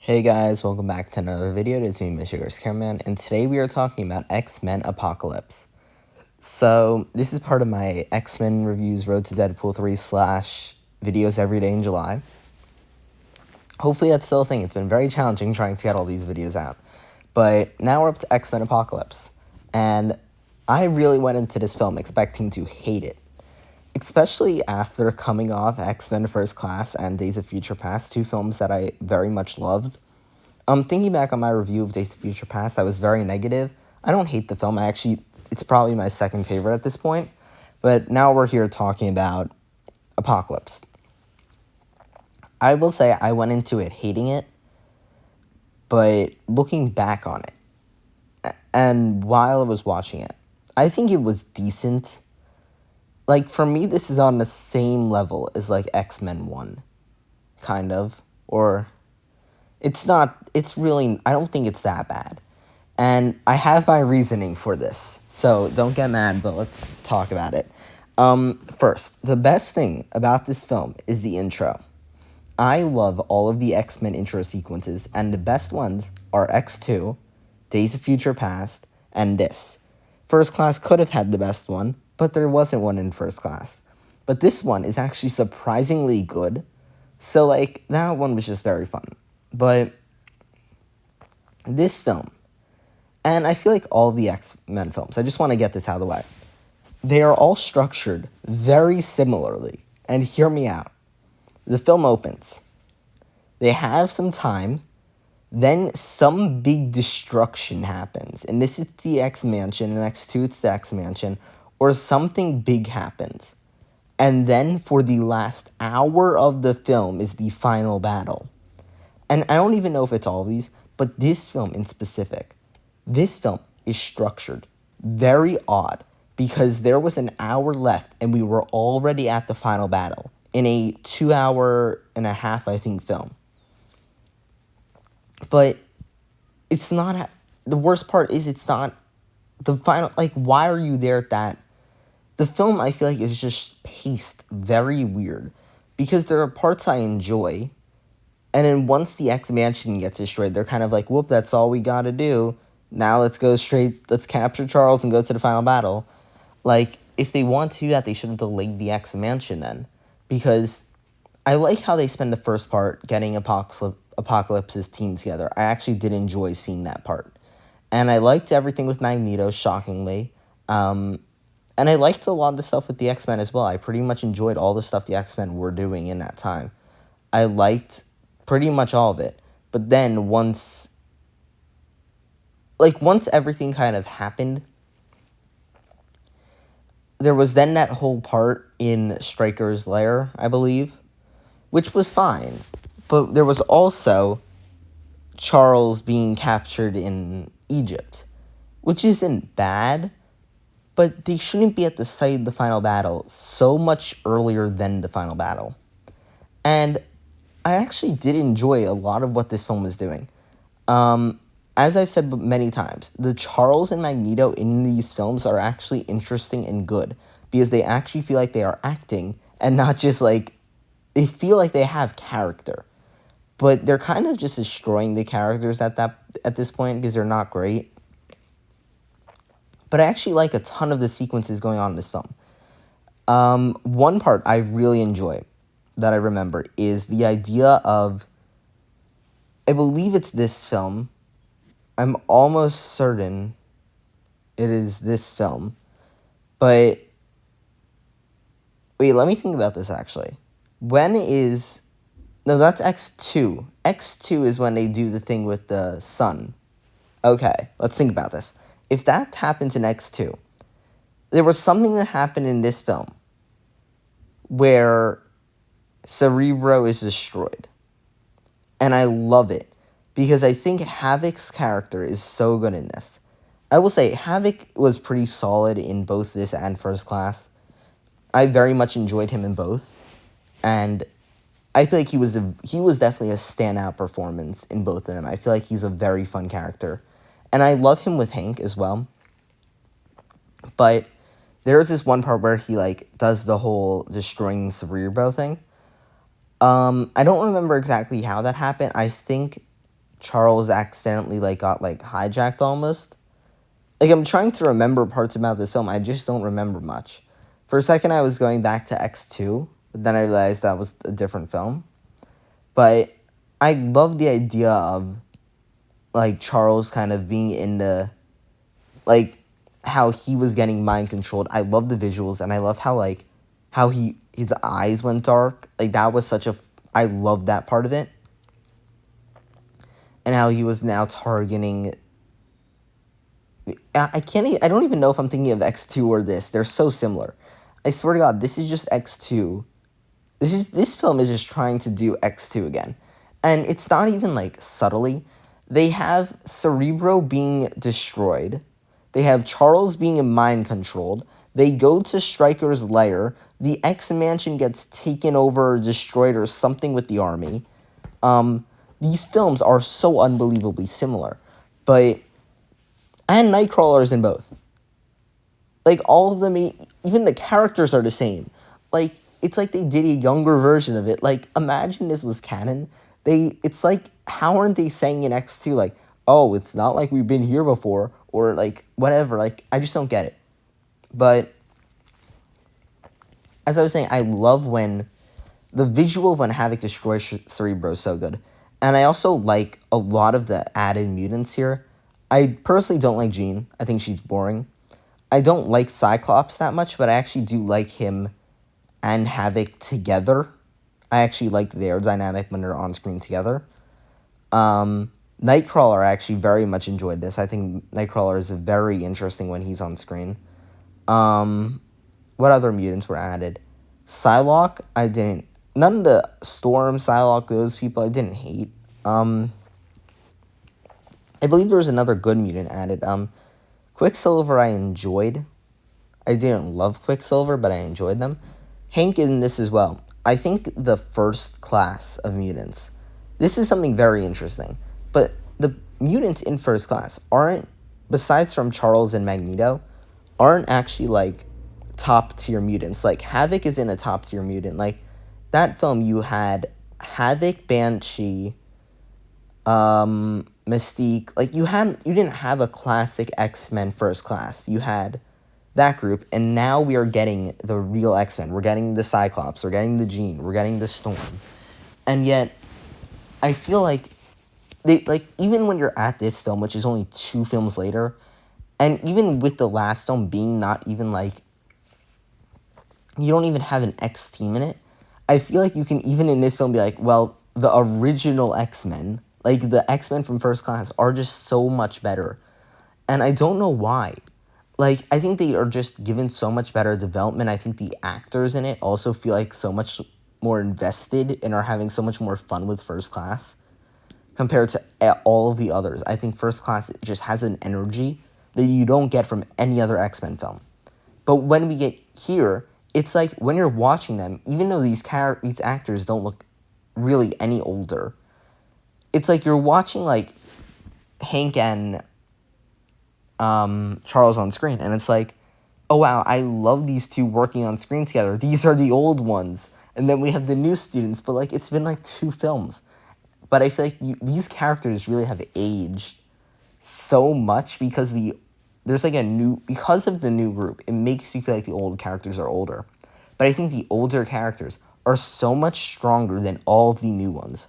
Hey guys, welcome back to another video. It's me, Mr. Cameraman, and today we are talking about X-Men Apocalypse. So, this is part of my X-Men reviews Road to Deadpool 3 / videos every day in July. Hopefully that's still a thing. It's been very challenging trying to get all these videos out. But now we're up to X-Men Apocalypse. And I really went into this film expecting to hate it. Especially after coming off X-Men First Class and Days of Future Past, two films that I very much loved. Thinking back on my review of Days of Future Past, I was very negative. I don't hate the film. It's probably my second favorite at this point. But now we're here talking about Apocalypse. I will say I went into it hating it, but looking back on it, and while I was watching it, I think it was decent. Like, for me, this is on the same level as, like, X-Men 1, kind of. Or, it's really, I don't think it's that bad. And I have my reasoning for this, so don't get mad, but let's talk about it. First, the best thing about this film is the intro. I love all of the X-Men intro sequences, and the best ones are X2, Days of Future Past, and this. First Class could have had the best one, but there wasn't one in First Class. But this one is actually surprisingly good, so, like, that one was just very fun. But this film, and I feel like all the X-Men films, I just want to get this out of the way, they are all structured very similarly. And hear me out. The film opens. They have some time. Then some big destruction happens. And this is the X Mansion. And X2, it's the X Mansion. Or something big happens. And then for the last hour of the film is the final battle. And I don't even know if it's all of these, but this film in specific, this film is structured very odd because there was an hour left and we were already at the final battle in a 2.5 hour, I think, film. But it's not, the worst part is it's not the final, like, why are you there at that? The film, I feel like, is just paced very weird because there are parts I enjoy, and then once the X Mansion gets destroyed, they're kind of like, whoop, that's all we gotta do. Now let's capture Charles and go to the final battle. Like, if they want to do that, they should have delayed the X Mansion then. Because I like how they spend the first part getting Apocalypse's team together. I actually did enjoy seeing that part. And I liked everything with Magneto, shockingly. And I liked a lot of the stuff with the X-Men as well. I pretty much enjoyed all the stuff the X-Men were doing in that time. I liked pretty much all of it. But then once everything kind of happened, there was then that whole part in Stryker's lair, I believe, which was fine. But there was also Charles being captured in Egypt, which isn't bad, but they shouldn't be at the site of the final battle so much earlier than the final battle. And I actually did enjoy a lot of what this film was doing. As I've said many times, the Charles and Magneto in these films are actually interesting and good because they actually feel like they are acting and not just like, they feel like they have character. But they're kind of just destroying the characters at this point because they're not great. But I actually like a ton of the sequences going on in this film. One part I really enjoy that I remember is the idea of, I believe it's this film. I'm almost certain it is this film. But, wait, let me think about this actually. No, that's X2. X2 is when they do the thing with the sun. Okay, let's think about this. If that happens in X2, there was something that happened in this film where Cerebro is destroyed. And I love it because I think Havoc's character is so good in this. I will say Havoc was pretty solid in both this and First Class. I very much enjoyed him in both. And I feel like he was definitely a standout performance in both of them. I feel like he's a very fun character. And I love him with Hank as well. But there's this one part where he, like, does the whole destroying Cerebro thing. I don't remember exactly how that happened. I think Charles accidentally, like, got, like, hijacked almost. Like, I'm trying to remember parts about this film. I just don't remember much. For a second, I was going back to X2, but then I realized that was a different film. But I love the idea of, like, Charles kind of being into, like, how he was getting mind controlled. I love the visuals, and I love how, like, how his eyes went dark. Like, that was such a... I love that part of it. And how he was now targeting... I don't even know if I'm thinking of X2 or this. They're so similar. I swear to God, this is just X2. This film is just trying to do X2 again. And it's not even, like, subtly. They have Cerebro being destroyed. They have Charles being mind controlled. They go to Stryker's lair. The X-Mansion gets taken over or destroyed or something with the army. These films are so unbelievably similar. But... and Nightcrawler's in both. Like, all of them, even the characters are the same. Like, it's like they did a younger version of it. Like, imagine this was canon. It's like, how aren't they saying in X2, like, oh, it's not like we've been here before, or, like, whatever. Like, I just don't get it. But, as I was saying, I love when, the visual of when Havoc destroys Cerebro is so good. And I also like a lot of the added mutants here. I personally don't like Jean. I think she's boring. I don't like Cyclops that much, but I actually do like him and Havoc together. I actually like their dynamic when they're on screen together. Nightcrawler, I actually very much enjoyed this. I think Nightcrawler is very interesting when he's on screen. What other mutants were added? Psylocke, I didn't... none of the Storm, Psylocke, those people, I didn't hate. I believe there was another good mutant added. Quicksilver I enjoyed. I didn't love Quicksilver, but I enjoyed them. Hank in this as well. I think the first class of mutants, this is something very interesting, but the mutants in first class aren't, besides from Charles and Magneto, aren't actually, like, top-tier mutants. Like, Havoc is in a top-tier mutant. Like, that film, you had Havoc, Banshee, Mystique. Like, you didn't have a classic X-Men first class. You had that group, and now we are getting the real X-Men. We're getting the Cyclops, we're getting the Jean, we're getting the Storm. And yet, I feel like, even when you're at this film, which is only 2 films later, and even with the last film being not even, like, you don't even have an X-team in it, I feel like you can, even in this film, be like, well, the original X-Men, like, the X-Men from First Class, are just so much better. And I don't know why. Like, I think they are just given so much better development. I think the actors in it also feel like so much more invested and are having so much more fun with First Class compared to all of the others. I think First Class just has an energy that you don't get from any other X-Men film. But when we get here, it's like when you're watching them, even though these actors don't look really any older, it's like you're watching, like, Hank and Charles on screen, and it's like, oh wow, I love these two working on screen together. These are the old ones, and then we have the new students, but, like, it's been, like, 2 films. But I feel like these characters really have aged so much because there's, like, because of the new group, it makes you feel like the old characters are older. But I think the older characters are so much stronger than all of the new ones.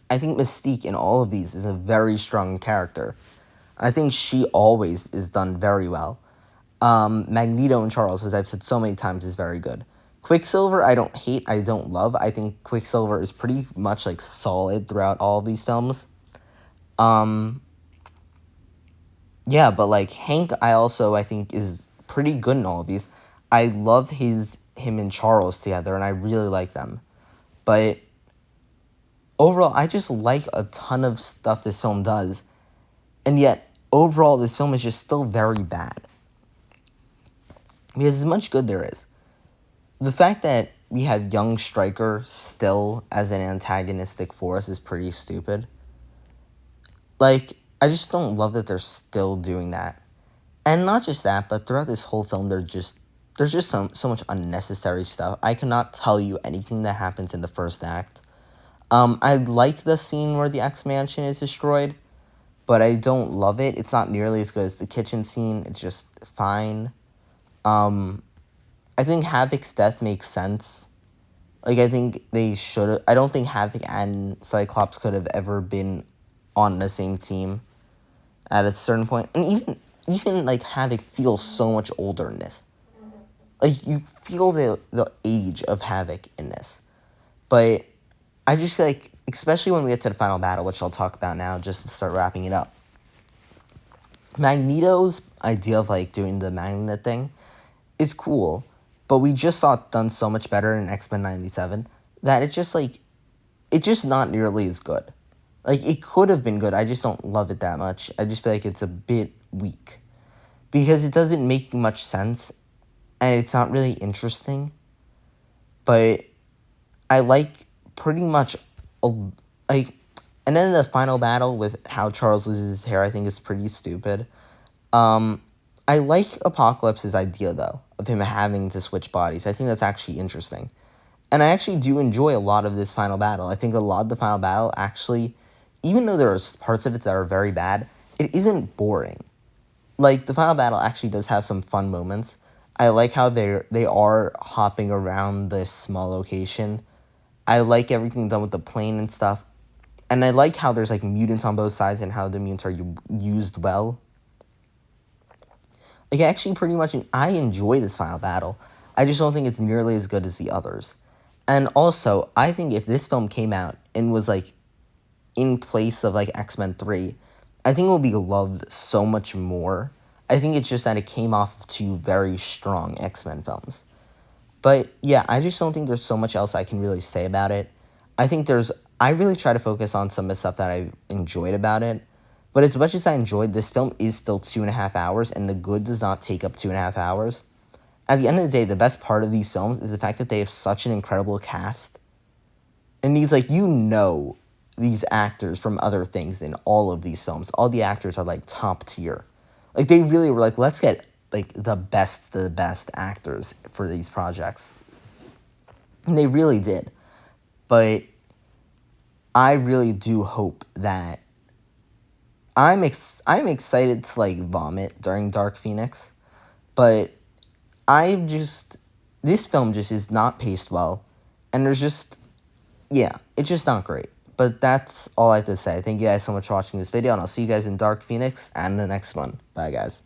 I think Mystique in all of these is a very strong character. I think she always is done very well. Magneto and Charles, as I've said so many times, is very good. Quicksilver, I don't hate, I don't love. I think Quicksilver is pretty much, like, solid throughout all of these films. Yeah, but, like, Hank, I think is pretty good in all of these. I love him and Charles together, and I really like them. But overall, I just like a ton of stuff this film does. And yet, overall, this film is just still very bad. Because as much good there is, the fact that we have young Stryker still as an antagonistic force is pretty stupid. Like, I just don't love that they're still doing that. And not just that, but throughout this whole film, there's just so much unnecessary stuff. I cannot tell you anything that happens in the first act. I like the scene where the X Mansion is destroyed, but I don't love it. It's not nearly as good as the kitchen scene. It's just fine. I think Havoc's death makes sense. Like, I think they should. I don't think Havoc and Cyclops could have ever been on the same team at a certain point. And even like Havoc feels so much older in this. Like, you feel the age of Havoc in this. But I just feel like, especially when we get to the final battle, which I'll talk about now just to start wrapping it up. Magneto's idea of like doing the magnet thing is cool, but we just saw it done so much better in X-Men 97 that it's just not nearly as good. Like, it could have been good. I just don't love it that much. I just feel like it's a bit weak because it doesn't make much sense and it's not really interesting. But I like pretty much like, and then the final battle with how Charles loses his hair, I think is pretty stupid. I like Apocalypse's idea, though, of him having to switch bodies. I think that's actually interesting. And I actually do enjoy a lot of this final battle. I think a lot of the final battle actually, even though there are parts of it that are very bad, it isn't boring. Like, the final battle actually does have some fun moments. I like how they are hopping around this small location. I like everything done with the plane and stuff. And I like how there's, like, mutants on both sides and how the mutants are used well. Like, actually, pretty much, I enjoy this final battle. I just don't think it's nearly as good as the others. And also, I think if this film came out and was, like, in place of, like, X-Men 3, I think it would be loved so much more. I think it's just that it came off of two very strong X-Men films. But, yeah, I just don't think there's so much else I can really say about it. I really try to focus on some of the stuff that I enjoyed about it. But as much as I enjoyed, this film is still 2.5 hours, and the good does not take up 2.5 hours. At the end of the day, the best part of these films is the fact that they have such an incredible cast. And these, like, these actors from other things in all of these films. All the actors are, like, top tier. Like, they really were like, let's get, like, the best actors for these projects. And they really did. But I really do hope that I'm excited to, like, vomit during Dark Phoenix, but this film just is not paced well, and it's just not great. But that's all I have to say. Thank you guys so much for watching this video, and I'll see you guys in Dark Phoenix and the next one. Bye, guys.